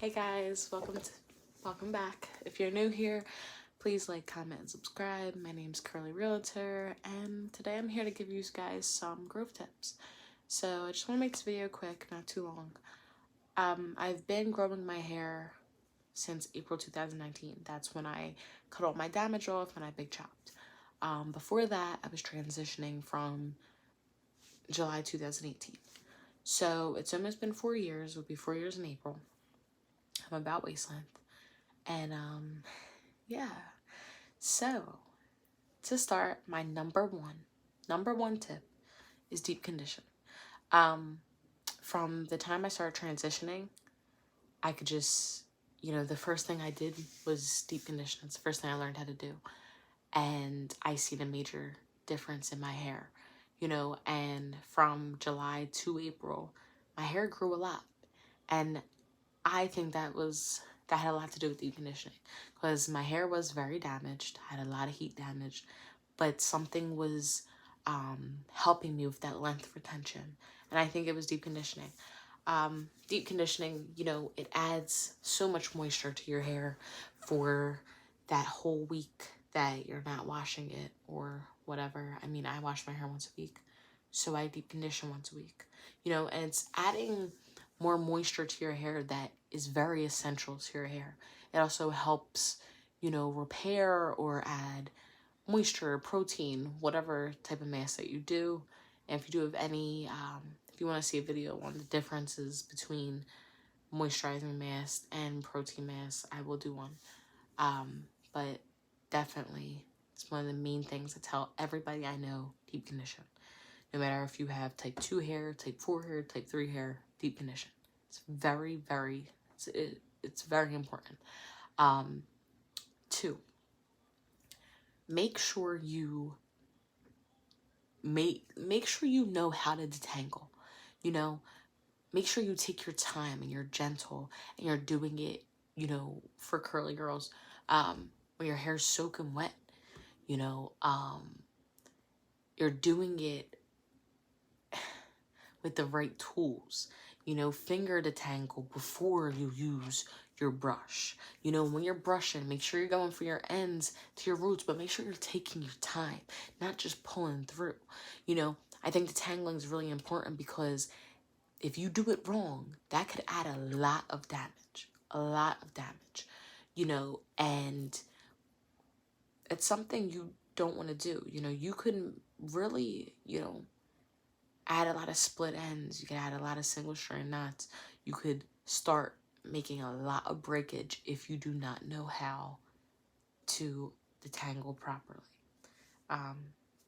Hey guys, welcome back. If you're new here, please like, comment, and subscribe. My name's Curly Realtor, and today I'm here to give you guys some growth tips. So I just want to make this video quick, not too long. I've been growing my hair since April 2019. That's when I cut all my damage off and I big chopped. Before that, I was transitioning from July 2018. So it's almost been 4 years. It'll be 4 years in April. I'm about waist length. And yeah. So to start, my number one tip is deep condition. From the time I started transitioning, I could just, the first thing I did was deep condition. It's the first thing I learned how to do. And I seen a major difference in my hair, and from July to April, my hair grew a lot. And I think that had a lot to do with deep conditioning, because my hair was very damaged, had a lot of heat damage, but something was helping me with that length retention, and I think it was deep conditioning. Deep conditioning, it adds so much moisture to your hair for that whole week that you're not washing it or whatever. I mean, I wash my hair once a week, so I deep condition once a week, and it's adding more moisture to your hair that is very essential to your hair. It also helps, repair or add moisture, protein, whatever type of mask that you do. And if you do have any, if you want to see a video on the differences between moisturizing mask and protein mask, I will do one. But definitely, it's one of the main things I tell everybody I know: deep condition. No matter if you have type 2 hair, type 4 hair, type 3 hair, deep condition. It's very, very, it's very important. 2, make sure you make sure you know how to detangle. Make sure you take your time and you're gentle and you're doing it, for curly girls, when your hair's soaking wet, you're doing it with the right tools, finger detangle before you use your brush. When you're brushing, make sure you're going for your ends to your roots, but make sure you're taking your time, not just pulling through. I think detangling is really important, because if you do it wrong, that could add a lot of damage, and it's something you don't want to do. You could really, add a lot of split ends. You could add a lot of single strand knots. You could start making a lot of breakage if you do not know how to detangle properly.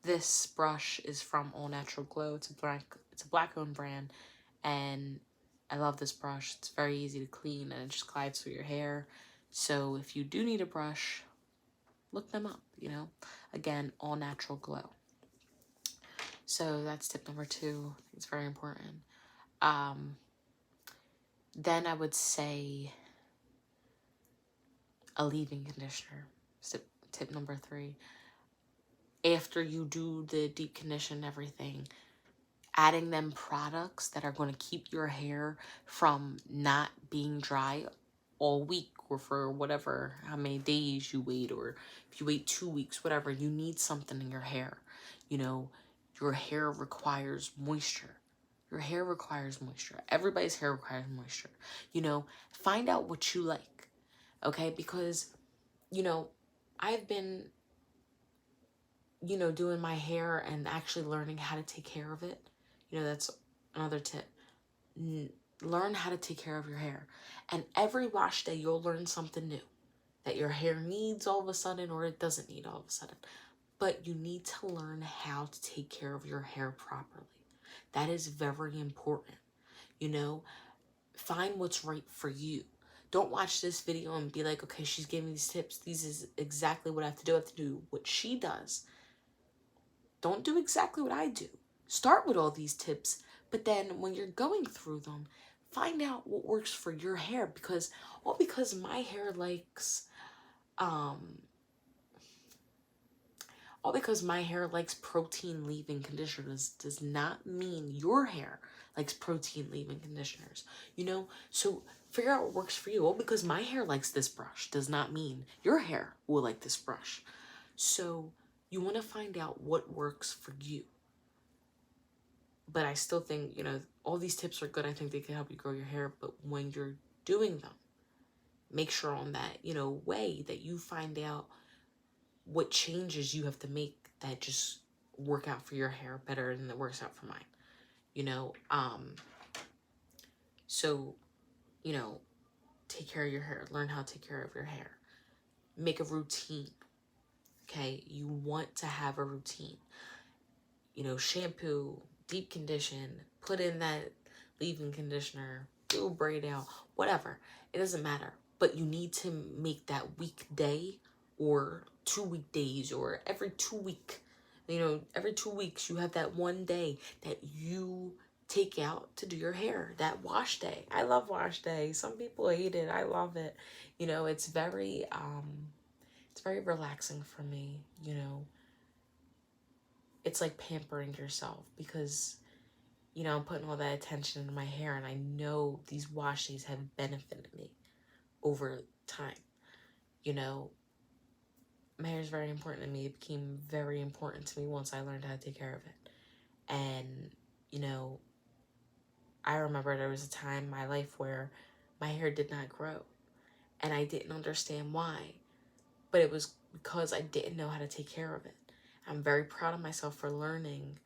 This brush is from All Natural Glow. It's a black-owned brand, and I love this brush. It's very easy to clean and it just glides through your hair. So if you do need a brush, look them up. Again, All Natural Glow. So that's tip number 2. It's very important. Then I would say a leave-in conditioner. Tip number 3. After you do the deep condition and everything, adding them products that are going to keep your hair from not being dry all week, or for whatever, how many days you wait, or if you wait 2 weeks, whatever, you need something in your hair. Your hair requires moisture. Your hair requires moisture. Everybody's hair requires moisture. Find out what you like, okay? Because, I've been, doing my hair and actually learning how to take care of it. That's another tip. Learn how to take care of your hair. And every wash day, you'll learn something new that your hair needs all of a sudden, or it doesn't need all of a sudden. But you need to learn how to take care of your hair properly. That is very important. Find what's right for you. Don't watch this video and be like, okay, she's giving me these tips. These is exactly what I have to do. I have to do what she does. Don't do exactly what I do. Start with all these tips, but then when you're going through them, find out what works for your hair, because my hair likes protein leave-in conditioners does not mean your hair likes protein leave-in conditioners. So Figure out what works for you. Well, because my hair likes this brush does not mean your hair will like this brush. So you want to find out what works for you. But I still think, you know, all these tips are good. I think they can help you grow your hair. But when you're doing them, make sure on that, you know, way that you find out what changes you have to make that just work out for your hair better than it works out for mine. You know, so, you know, take care of your hair. Learn how to take care of your hair. Make a routine. Okay, you want to have a routine. You know, shampoo, deep condition, put in that leave-in conditioner, do a braid out, whatever. It doesn't matter. But you need to make that weekday or 2 weekdays or every 2 week. You know, every 2 weeks you have that one day that you take out to do your hair. That wash day. I love wash day. Some people hate it. I love it. You know, it's very relaxing for me, you know. It's like pampering yourself because, you know, I'm putting all that attention into my hair and I know these wash days have benefited me over time. You know, my hair is very important to me. It became very important to me once I learned how to take care of it. And, you know, I remember there was a time in my life where my hair did not grow and I didn't understand why, but it was because I didn't know how to take care of it. I'm very proud of myself for learning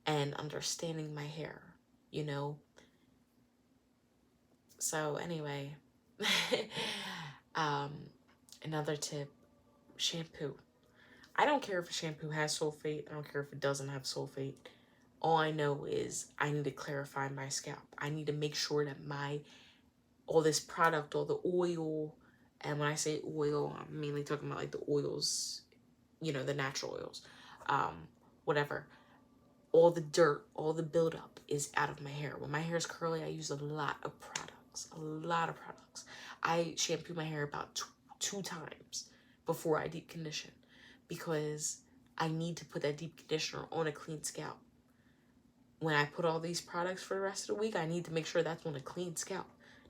and understanding my hair, you know. So anyway, another tip, shampoo. I don't care if a shampoo has sulfate. I don't care if it doesn't have sulfate. All I know is I need to clarify my scalp. I need to make sure that all this product, all the oil, and when I say oil, I'm mainly talking about like the oils, you know, the natural oils, whatever. All the dirt, all the buildup is out of my hair. When my hair is curly, I use a lot of products. I shampoo my hair about two times before I deep condition because I need to put that deep conditioner on a clean scalp. When I put all these products for the rest of the week, I need to make sure that's on a clean scalp,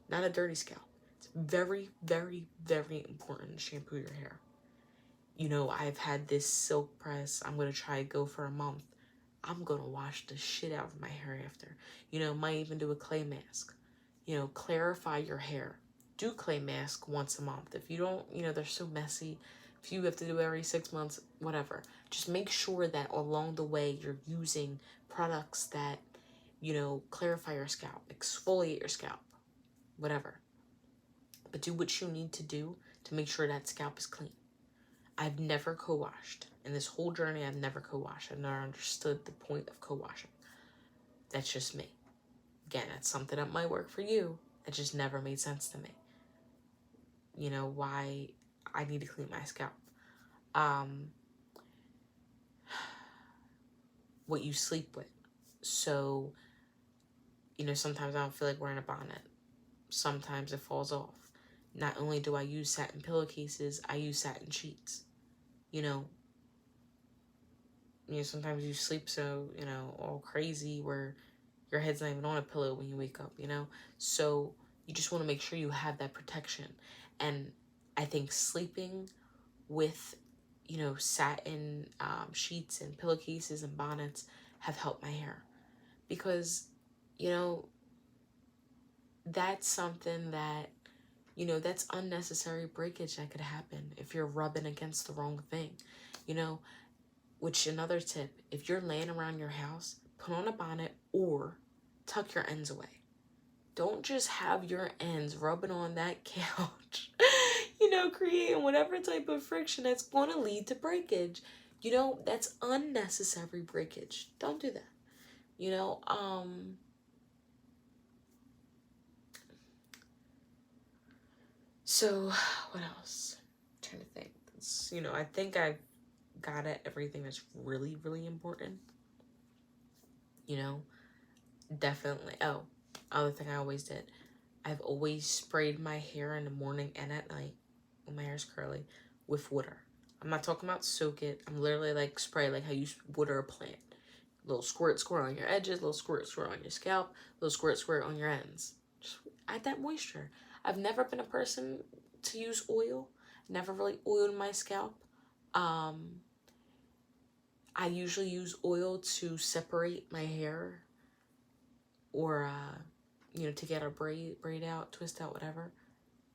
not a dirty scalp. It's very, very, very important to shampoo your hair. You know, I've had this silk press. I'm going to try to go for a month. I'm going to wash the shit out of my hair after. You know, might even do a clay mask. You know, clarify your hair. Do clay mask once a month. If you don't, you know, they're so messy. If you have to do it every 6 months, whatever. Just make sure that along the way you're using products that, you know, clarify your scalp, exfoliate your scalp, whatever. But do what you need to do to make sure that scalp is clean. I've never co-washed. In this whole journey, I've never co-washed. I've never understood the point of co-washing. That's just me. Again, that's something that might work for you. It just never made sense to me. You know, why I need to clean my scalp. What you sleep with. So, you know, sometimes I don't feel like wearing a bonnet. Sometimes it falls off. Not only do I use satin pillowcases, I use satin sheets. You know, sometimes you sleep so, you know, all crazy where your head's not even on a pillow when you wake up, you know? So you just want to make sure you have that protection. And I think sleeping with, you know, satin sheets and pillowcases and bonnets have helped my hair. Because, you know, that's something that, you know, that's unnecessary breakage that could happen if you're rubbing against the wrong thing, you know? Which, another tip, if you're laying around your house, put on a bonnet or tuck your ends away. Don't just have your ends rubbing on that couch, you know, creating whatever type of friction that's going to lead to breakage. You know, that's unnecessary breakage. Don't do that. You know, so what else? I'm trying to think. You know, I think I've got at everything that's really, really important. You know, definitely. Oh, other thing I always did. I've always sprayed my hair in the morning and at night when my hair's curly with water. I'm not talking about soak it. I'm literally like spray like how you water a plant. Little squirt on your edges, little squirt on your scalp, little squirt on your ends. Just add that moisture. I've never been a person to use oil. Never really oiled my scalp. I usually use oil to separate my hair, or to get a braid out, twist out, whatever.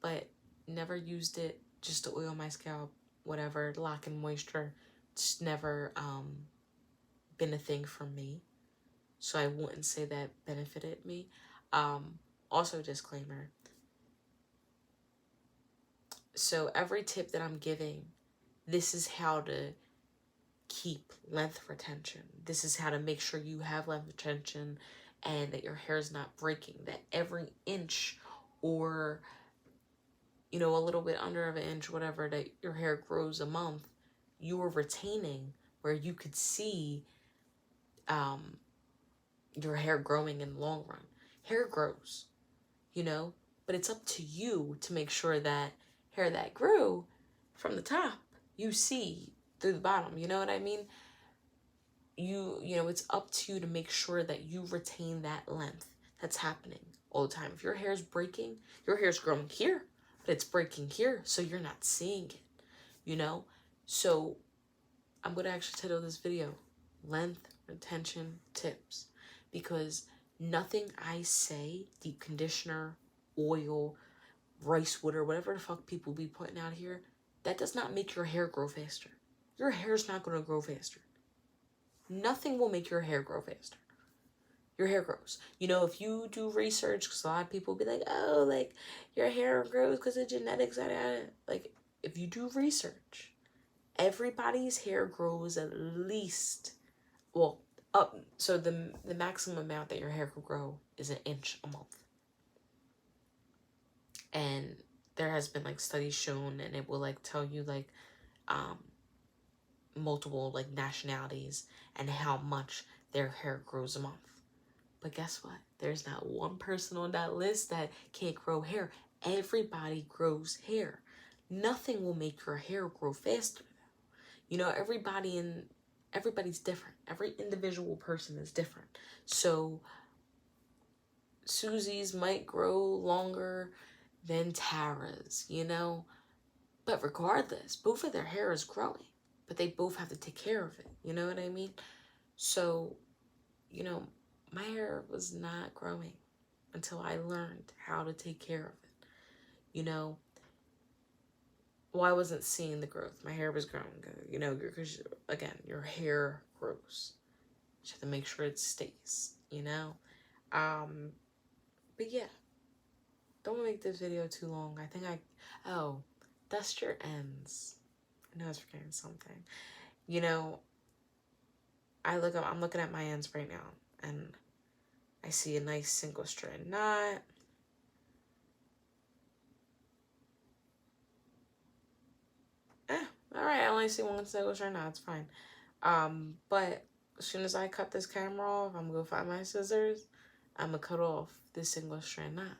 But never used it just to oil my scalp, whatever, lock in moisture. It's never been a thing for me. So I wouldn't say that benefited me. Also, disclaimer. So every tip that I'm giving, this is how to keep length retention. This is how to make sure you have length retention and that your hair is not breaking. That every inch, or a little bit under of an inch, whatever, that your hair grows a month, you are retaining, where you could see your hair growing in the long run. Hair grows, but it's up to you to make sure that hair that grew from the top, you see through the bottom. You know what I mean? It's up to you to make sure that you retain that length that's happening all the time. If your hair's breaking, your hair's growing here, but it's breaking here, so you're not seeing it, So I'm going to actually title this video Length Retention Tips, because nothing I say, deep conditioner, oil, rice water, whatever the fuck people be putting out here, that does not make your hair grow faster. Your hair's not going to grow faster. Nothing will make your hair grow faster. Your hair grows. If you do research, because a lot of people be like, oh, like, your hair grows because of genetics. Like, if you do research, everybody's hair grows at least, up. So the maximum amount that your hair could grow is 1 inch a month. And there has been, like, studies shown, and it will, like, tell you, like, multiple, like, nationalities and how much their hair grows a month. But guess what? There's not one person on that list that can't grow hair. Everybody grows hair. Nothing will make your hair grow faster. Everybody's different. Every individual person is different. So Susie's might grow longer than Tara's, But regardless, both of their hair is growing. But they both have to take care of it. You know what I mean? So, my hair was not growing until I learned how to take care of it. I wasn't seeing the growth. My hair was growing good, because, again, your hair grows. You have to make sure it stays, But yeah, don't make this video too long. I think dust your ends. I know I was forgetting something. I'm looking at my ends right now, and I see a nice single strand knot. All right, I only see one single strand knot. It's fine. But as soon as I cut this camera off, I'm gonna find my scissors. I'm gonna cut off this single strand knot,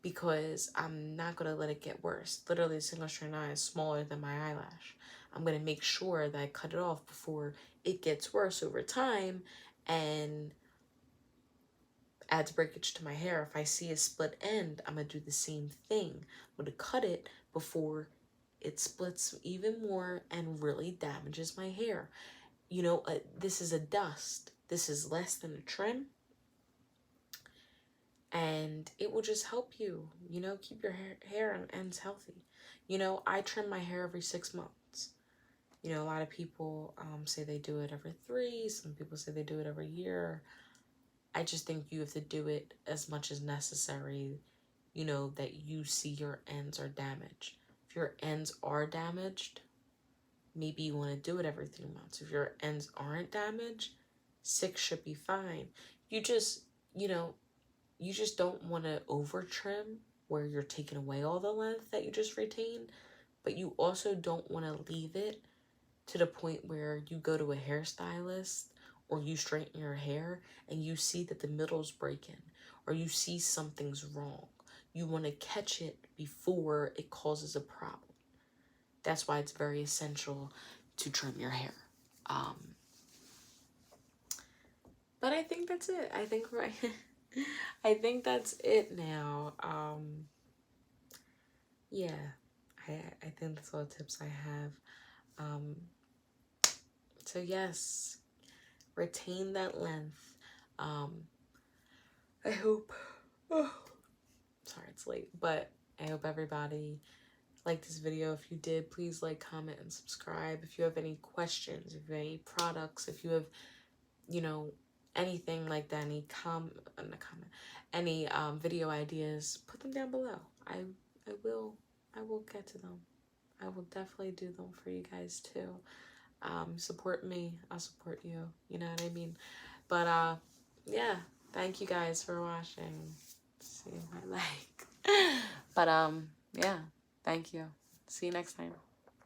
because I'm not gonna let it get worse. Literally, a single strand knot is smaller than my eyelash. I'm gonna make sure that I cut it off before it gets worse over time and adds breakage to my hair. If I see a split end, I'm gonna do the same thing. I'm gonna cut it before it splits even more and really damages my hair. This is a dust. This is less than a trim. And it will just help you, keep your hair and ends healthy. I trim my hair every 6 months. A lot of people say they do it every 3. Some people say they do it every year. I just think you have to do it as much as necessary, that you see your ends are damaged. If your ends are damaged, maybe you want to do it every 3 months. If your ends aren't damaged, 6 should be fine. You just don't want to over trim where you're taking away all the length that you just retained, but you also don't want to leave it to the point where you go to a hairstylist or you straighten your hair and you see that the middle's breaking or you see something's wrong. You want to catch it before it causes a problem. That's why it's very essential to trim your hair. But I think that's it. I think I think that's it now. Yeah, I think that's all the tips I have. So yes, retain that length. I hope, oh, sorry it's late, but I hope everybody liked this video. If you did, please like, comment, and subscribe. If you have any questions, if you have any products, if you have, you know, anything like that, any video ideas, put them down below. I will get to them. I will definitely do them for you guys too. Support me, I'll support you, you know what I mean? But yeah, thank you guys for watching. See my like. But yeah, thank you. See you next time.